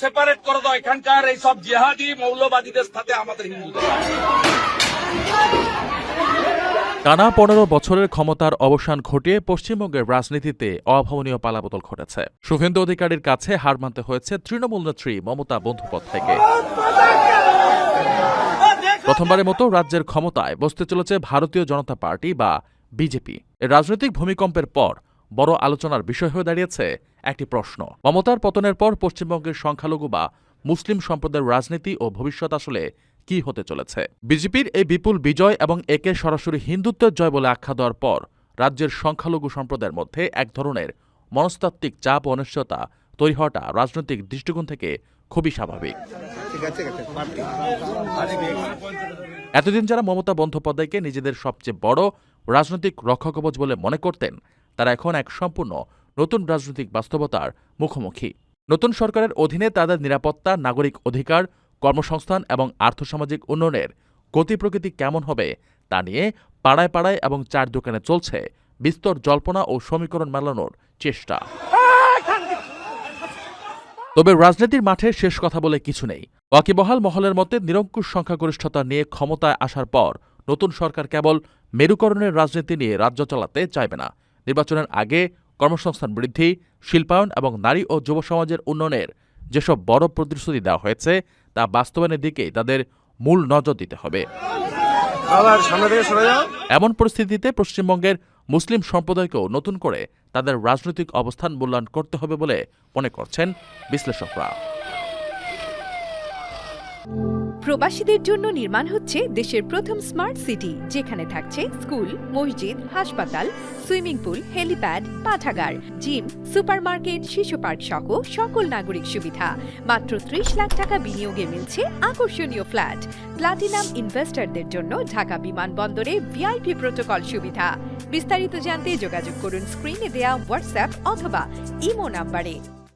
Separate করে দাও এখানকার এই সব জিহাদি মৌলবাদীদের সাথে আমাদের হিন্দুদের। টানা ১৫ বছরের ক্ষমতার অবসান ঘটিয়ে পশ্চিমবঙ্গের রাজনীতিতে অভাবনীয় পালাবদল ঘটেছে। শুভেন্দু অধিকারীর কাছে হার মানতে হয়েছে তৃণমূল নেত্রী মমতা বন্দ্যোপাধ্যায়কে। প্রথমবারের মতো রাজ্যের ক্ষমতায় বসতে চলেছে ভারতীয় জনতা পার্টি বা বিজেপি। এর রাজনৈতিক ভূমিকম্পের পর বড় আলোচনার বিষয় হয়ে দাঁড়িয়েছে একটি প্রশ্ন: মমতার পতনের পর পশ্চিমবঙ্গের সংখ্যালঘু বা মুসলিম সম্প্রদায়ের রাজনীতি ও ভবিষ্যৎ আসলে কি হতে চলেছে? বিজেপির এই বিপুল বিজয় এবং একে সরাসরি হিন্দুত্বের জয় বলে আখ্যা দেওয়ার পর রাজ্যের সংখ্যালঘু সম্প্রদায়ের মধ্যে এক ধরনের মনস্তাত্ত্বিক চাপ ও অনিশ্চয়তা তৈরি হওয়াটা রাজনৈতিক দৃষ্টিকোণ থেকে খুবই স্বাভাবিক। এতদিন যারা মমতা বন্দ্যোপাধ্যায়কে নিজেদের সবচেয়ে বড় রাজনৈতিক রক্ষাকবচ বলে মনে করতেন, তারা এখন এক সম্পূর্ণ নতুন রাজনৈতিক বাস্তবতার মুখোমুখি। নতুন সরকারের অধীনে তাদের নিরাপত্তা, নাগরিক অধিকার, কর্মসংস্থান এবং আর্থসামাজিক উন্নয়নের গতি প্রকৃতি কেমন হবে তা নিয়ে পাড়ায় পাড়ায় এবং চার দোকানে চলছে বিস্তর জল্পনা ও সমীকরণ মেলানোর চেষ্টা। তবে রাজনীতির মাঠে শেষ কথা বলে কিছু নেই। ওয়াকিবহাল মহলের মতে নিরঙ্কুশ সংখ্যাগরিষ্ঠতা নিয়ে ক্ষমতায় আসার পর নতুন সরকার কেবল মেরুকরণের রাজনীতি নিয়ে রাজ্য চালাতে চাইবে না। নির্বাচনের আগে কর্মসংস্থান বৃদ্ধি, শিল্পায়ন এবং নারী ও যুব সমাজের উন্নয়নের যেসব বড় প্রতিশ্রুতি দেওয়া হয়েছে তা বাস্তবায়নের দিকেই তাদের মূল নজর দিতে হবে। এমন পরিস্থিতিতে পশ্চিমবঙ্গের মুসলিম সম্প্রদায়কেও নতুন করে তাদের রাজনৈতিক অবস্থান মূল্যায়ন করতে হবে বলে মনে করছেন বিশ্লেষকরা। প্রবাসীদের জন্য নির্মাণ হচ্ছে দেশের প্রথম স্মার্ট সিটি, যেখানে থাকছে স্কুল, মসজিদ, হাসপাতাল, সুইমিং পুল, হেলিপ্যাড, পাঠাগার, জিম, সুপারমার্কেট, শিশু পার্ক সহ সকল নাগরিক সুবিধা। মাত্র ৩০ লাখ টাকা বিনিয়োগে মিলছে আকর্ষণীয় ফ্ল্যাট। প্লাটিনাম ইনভেস্টরদের জন্য ঢাকা বিমানবন্দরে ভিআইপি প্রোটোকল সুবিধা। বিস্তারিত জানতে যোগাযোগ করুন স্ক্রিনে দেয়া হোয়াটসঅ্যাপ অথবা ইমো নাম্বারে।